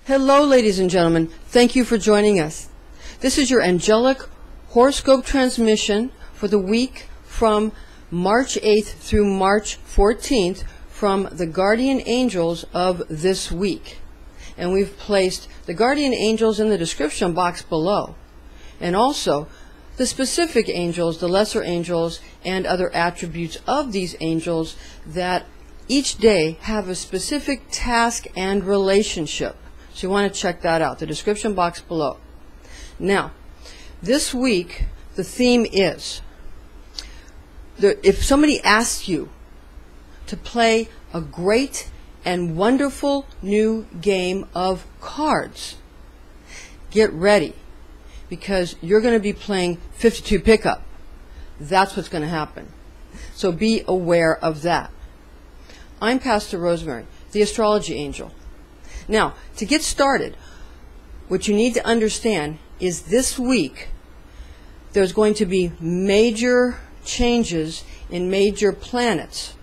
Hello, ladies and gentlemen. Thank you for joining us. This is your angelic horoscope transmission for the week from March 8th through March 14th from the guardian angels of this week. And we've placed the guardian angels in the description box below. And also the specific angels, the lesser angels, and other attributes of these angels that each day have a specific task and relationship. So you want to check that out, the description box below. Now, this week, the theme is, if somebody asks you to play a great and wonderful new game of cards, get ready, because you're going to be playing 52 pickup. That's what's going to happen. So be aware of that. I'm Pastor Rosemary, the astrology angel. Now, to get started, what you need to understand is this week there's going to be major changes in major planets.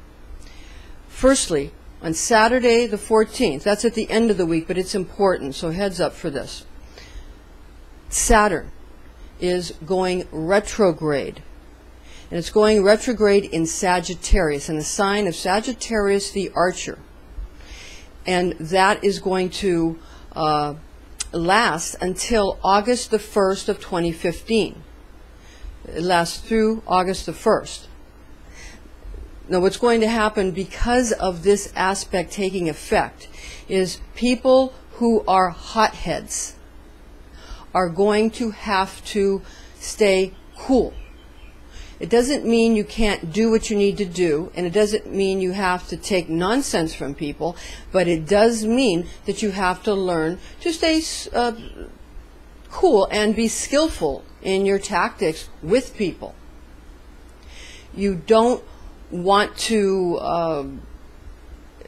Firstly, on Saturday the 14th, that's at the end of the week, but it's important, so heads up for this. Saturn is going retrograde. And it's going retrograde in Sagittarius, in the sign of Sagittarius the Archer. And that is going to last until August the 1st of 2015. It lasts through August the 1st. Now what's going to happen because of this aspect taking effect is people who are hotheads are going to have to stay cool. It doesn't mean you can't do what you need to do, and it doesn't mean you have to take nonsense from people, but it does mean that you have to learn to stay cool and be skillful in your tactics with people. You don't want to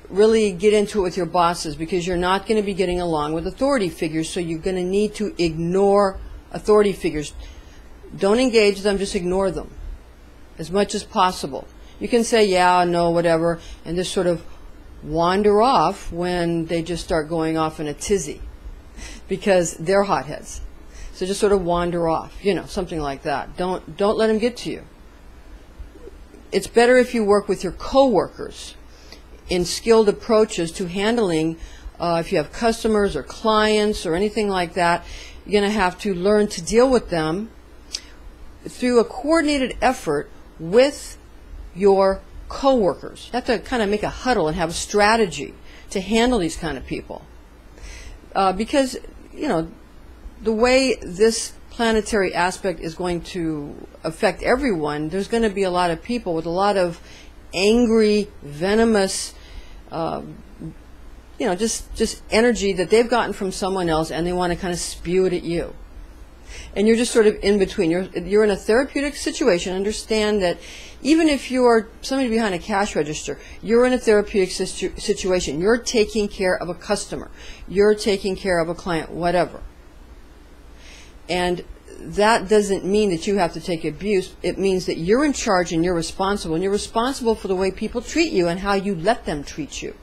really get into it with your bosses because you're not going to be getting along with authority figures, so you're going to need to ignore authority figures. Don't engage them, just ignore them as much as possible. You can say, yeah, no, whatever, and just sort of wander off when they just start going off in a tizzy because they're hotheads. So just sort of wander off, you know, something like that. Don't let them get to you. It's better if you work with your coworkers in skilled approaches to handling, if you have customers or clients or anything like that, you're going to have to learn to deal with them through a coordinated effort with your coworkers. You have to kind of make a huddle and have a strategy to handle these kind of people. Because, you know, the way this planetary aspect is going to affect everyone, there's going to be a lot of people with a lot of angry, venomous, you know, just energy that they've gotten from someone else, and they want to kind of spew it at you. And you're just sort of in between. You're in a therapeutic situation. Understand that even if you're somebody behind a cash register, you're in a therapeutic situation. You're taking care of a customer. You're taking care of a client, whatever. And that doesn't mean that you have to take abuse. It means that you're in charge and you're responsible. And you're responsible for the way people treat you and how you let them treat you.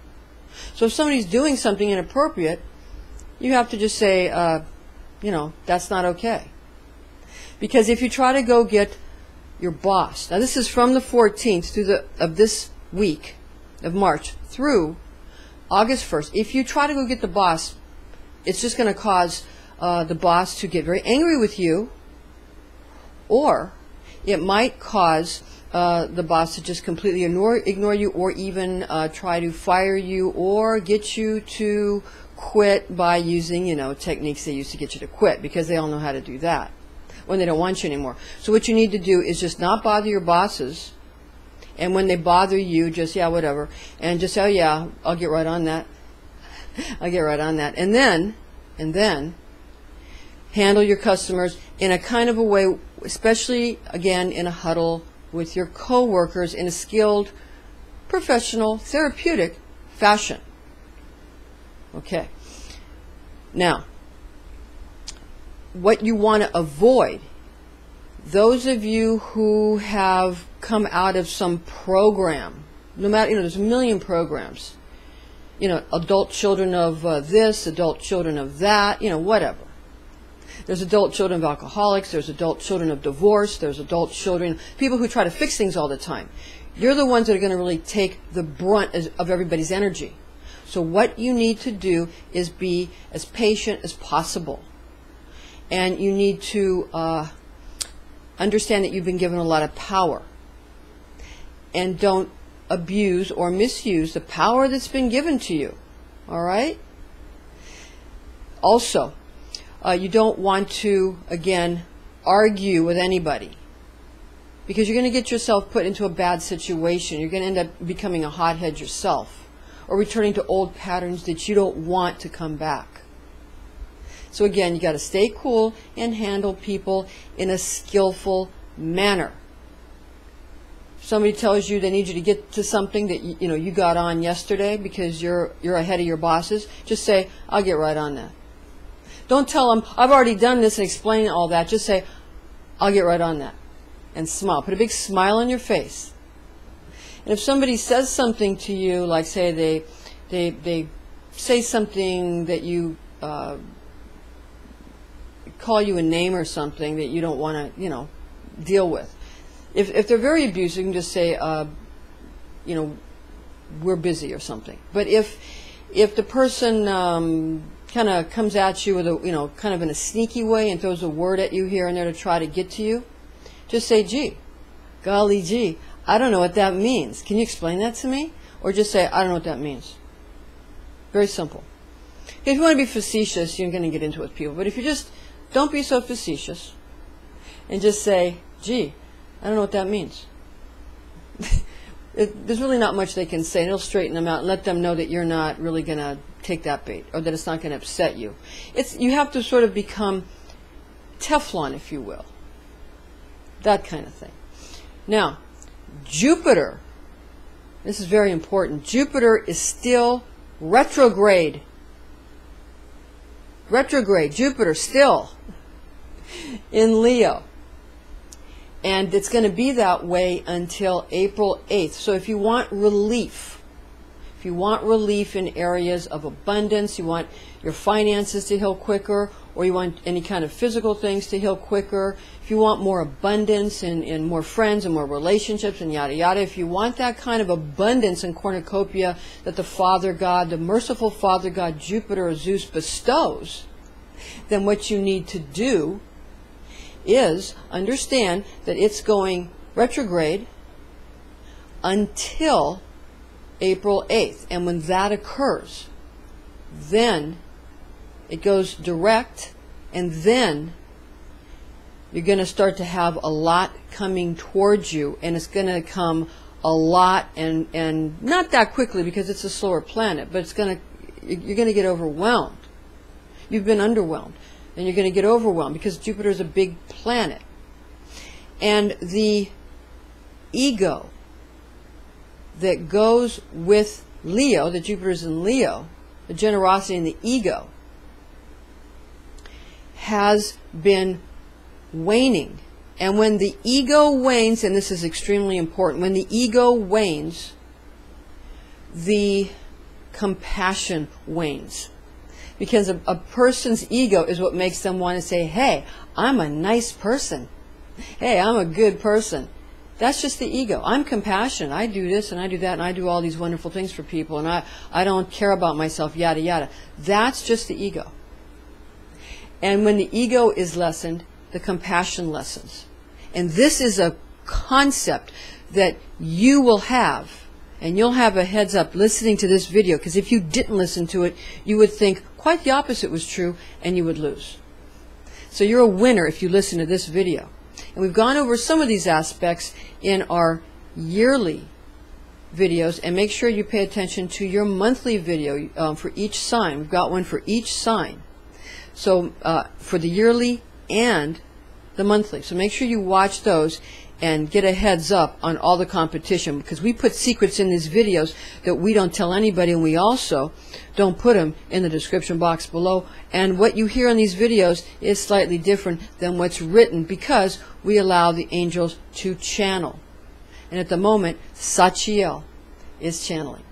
So if somebody's doing something inappropriate, you have to just say, you know, that's not okay. Because if you try to go get your boss, now this is from the 14th through of this week of March through August 1st. If you try to go get the boss, it's just going to cause the boss to get very angry with you, or it might cause the boss to just completely ignore you, or even try to fire you or get you to quit by using, you know, techniques they use to get you to quit, because they all know how to do that when they don't want you anymore. So what you need to do is just not bother your bosses, and when they bother you, just, yeah, whatever, and just say, oh yeah, I'll get right on that. I'll get right on that. And then handle your customers in a kind of a way, especially, again, in a huddle with your coworkers in a skilled, professional, therapeutic fashion. Okay. Now, what you want to avoid, those of you who have come out of some program, no matter, you know, there's a million programs, you know, adult children of this, adult children of that, you know, whatever. There's adult children of alcoholics, there's adult children of divorce, there's adult children, people who try to fix things all the time. You're the ones that are going to really take the brunt of everybody's energy. So what you need to do is be as patient as possible. And you need to understand that you've been given a lot of power. And don't abuse or misuse the power that's been given to you. All right? Also, you don't want to, again, argue with anybody, because you're going to get yourself put into a bad situation. You're going to end up becoming a hothead yourself, or returning to old patterns that you don't want to come back. So again, you got to stay cool and handle people in a skillful manner. If somebody tells you they need you to get to something that you got on yesterday because you're ahead of your bosses, just say, I'll get right on that. Don't tell them, I've already done this, and explain all that. Just say, I'll get right on that. And smile. Put a big smile on your face. And if somebody says something to you, like say they say something that you call you a name or something that you don't want to, deal with. If they're very abusive, you can just say, we're busy or something. But if the person kind of comes at you with a, kind of in a sneaky way and throws a word at you here and there to try to get to you, just say, gee, golly gee, I don't know what that means. Can you explain that to me? Or just say, I don't know what that means. Very simple. If you want to be facetious, you're going to get into it with people. But if you just don't be so facetious and just say, gee, I don't know what that means. There's really not much they can say, and it'll straighten them out and let them know that you're not really going to take that bait, or that it's not going to upset you. You have to sort of become Teflon, if you will. That kind of thing. Now, Jupiter, this is very important. Jupiter is still retrograde. Retrograde, Jupiter still in Leo. And it's going to be that way until April 8th. So if you want relief, in areas of abundance, you want your finances to heal quicker, or you want any kind of physical things to heal quicker, if you want more abundance and more friends and more relationships and yada yada, if you want that kind of abundance and cornucopia that the Father God, the merciful Father God Jupiter or Zeus bestows, then what you need to do is understand that it's going retrograde until April 8th. And when that occurs, then it goes direct, and then you're going to start to have a lot coming towards you, and it's going to come a lot, and not that quickly because it's a slower planet, but you're going to get overwhelmed. You've been underwhelmed, and you're going to get overwhelmed because Jupiter is a big planet. And the ego that goes with Leo, that Jupiter's in Leo, the generosity and the ego, has been waning. And when the ego wanes, and this is extremely important, when the ego wanes, the compassion wanes. Because a person's ego is what makes them want to say, hey, I'm a nice person. Hey, I'm a good person. That's just the ego. I'm compassionate. I do this and I do that and I do all these wonderful things for people, and I don't care about myself, yada yada. That's just the ego. And when the ego is lessened, the compassion lessens. And this is a concept that you will have, and you'll have a heads up listening to this video, because if you didn't listen to it, you would think quite the opposite was true, and you would lose. So you're a winner if you listen to this video. And we've gone over some of these aspects in our yearly videos, and make sure you pay attention to your monthly video for each sign. We've got one for each sign. So for the yearly and the monthly. So make sure you watch those and get a heads up on all the competition, because we put secrets in these videos that we don't tell anybody, and we also don't put them in the description box below. And what you hear in these videos is slightly different than what's written, because we allow the angels to channel. And at the moment, Sachiel is channeling.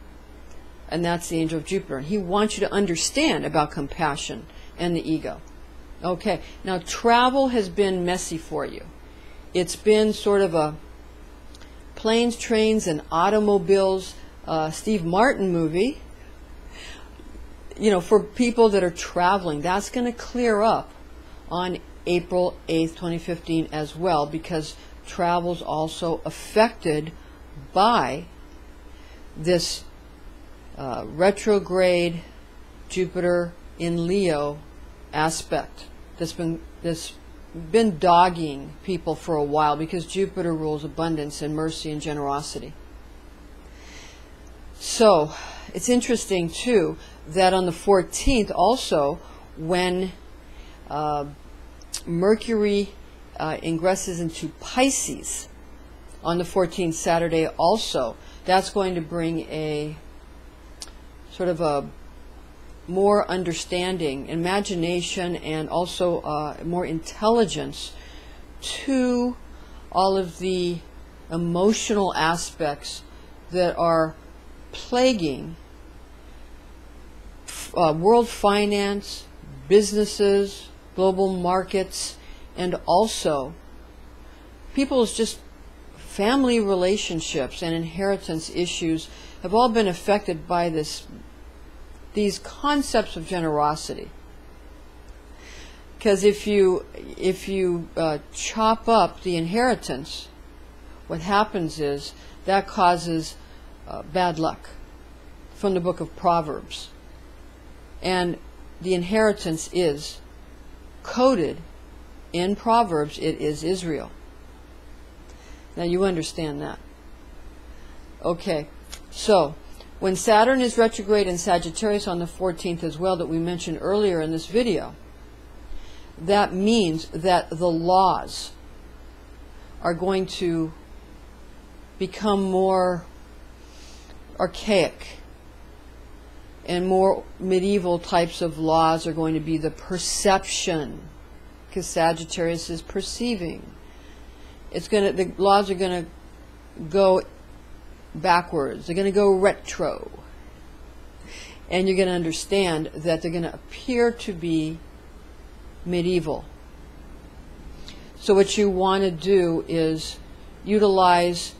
and that's the angel of Jupiter. He wants you to understand about compassion and the ego. Okay, now travel has been messy for you. It's been sort of a planes, trains, and automobiles Steve Martin movie. You know, for people that are traveling, that's going to clear up on April 8th, 2015 as well, because travel's also affected by this retrograde Jupiter in Leo aspect that's been dogging people for a while, because Jupiter rules abundance and mercy and generosity. So it's interesting too that on the 14th also, when Mercury ingresses into Pisces on the 14th, Saturday also, that's going to bring a sort of a more understanding, imagination, and also more intelligence to all of the emotional aspects that are plaguing world finance, businesses, global markets, and also people's just family relationships and inheritance issues have all been affected by these concepts of generosity. Because if you chop up the inheritance, what happens is that causes bad luck, from the book of Proverbs. And the inheritance is coded in Proverbs. It is Israel. Now you understand that. Okay, so when Saturn is retrograde in Sagittarius on the 14th as well, that we mentioned earlier in this video, that means that the laws are going to become more archaic, and more medieval types of laws are going to be the perception, because Sagittarius is perceiving. The laws are going to go backwards. They're going to go retro. And you're going to understand that they're going to appear to be medieval. So what you want to do is utilize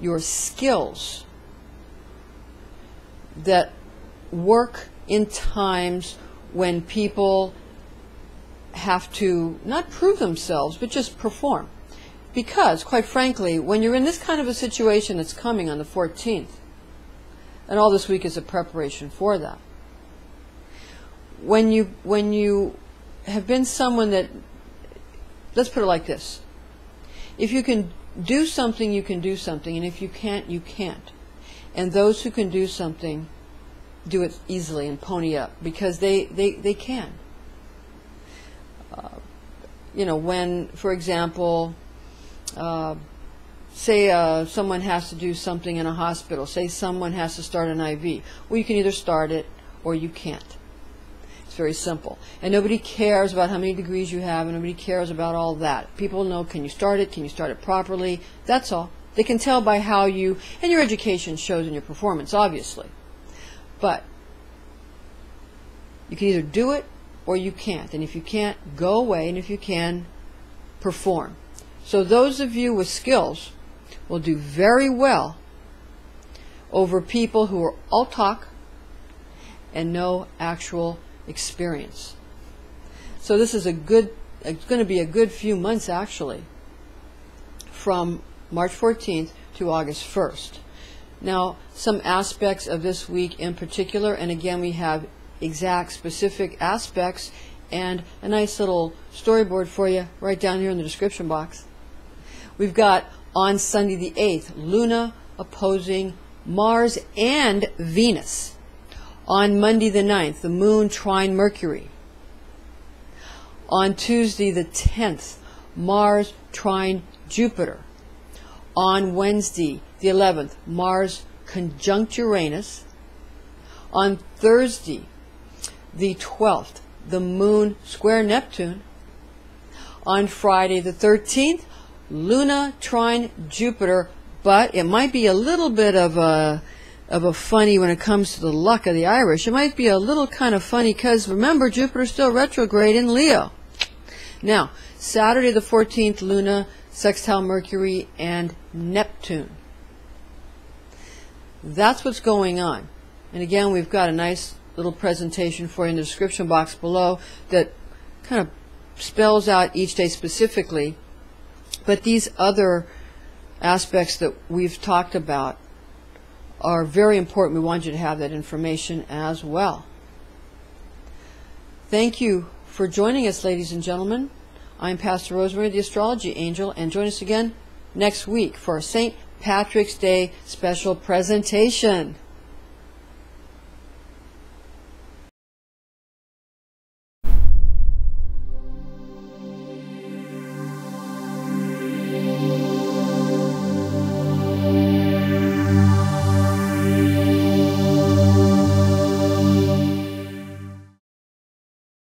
your skills that work in times when people have to not prove themselves, but just perform. Because, quite frankly, when you're in this kind of a situation that's coming on the 14th, and all this week is a preparation for that, when you have been someone that, let's put it like this, if you can do something, you can do something, and if you can't, you can't. And those who can do something do it easily and pony up, because they can. You know, when, for example, say someone has to do something in a hospital, say someone has to start an IV, well, you can either start it or you can't. It's very simple. And nobody cares about how many degrees you have, and nobody cares about all that. People know, can you start it properly, that's all. They can tell by how you, and your education shows in your performance, obviously. But you can either do it or you can't. And if you can't, go away, and if you can, perform. So those of you with skills will do very well over people who are all talk and no actual experience. So this is it's going to be a good few months actually, from March 14th to August 1st. Now, some aspects of this week in particular, and again we have exact specific aspects and a nice little storyboard for you right down here in the description box. We've got on Sunday the 8th, Luna opposing Mars and Venus. On Monday the 9th, the Moon trine Mercury. On Tuesday the 10th, Mars trine Jupiter. On Wednesday the 11th, Mars conjunct Uranus. On Thursday the 12th, the Moon square Neptune. On Friday the 13th, Luna trine Jupiter, but it might be a little bit of a of a funny when it comes to the luck of the Irish. It might be a little kind of funny because, remember, Jupiter's still retrograde in Leo. Now, Saturday the 14th, Luna, sextile Mercury, and Neptune. That's what's going on. And again, we've got a nice little presentation for you in the description box below that kind of spells out each day specifically. But these other aspects that we've talked about are very important. We want you to have that information as well. Thank you for joining us, ladies and gentlemen. I'm Pastor Rosemary, the Astrology Angel, and join us again next week for our St. Patrick's Day special presentation.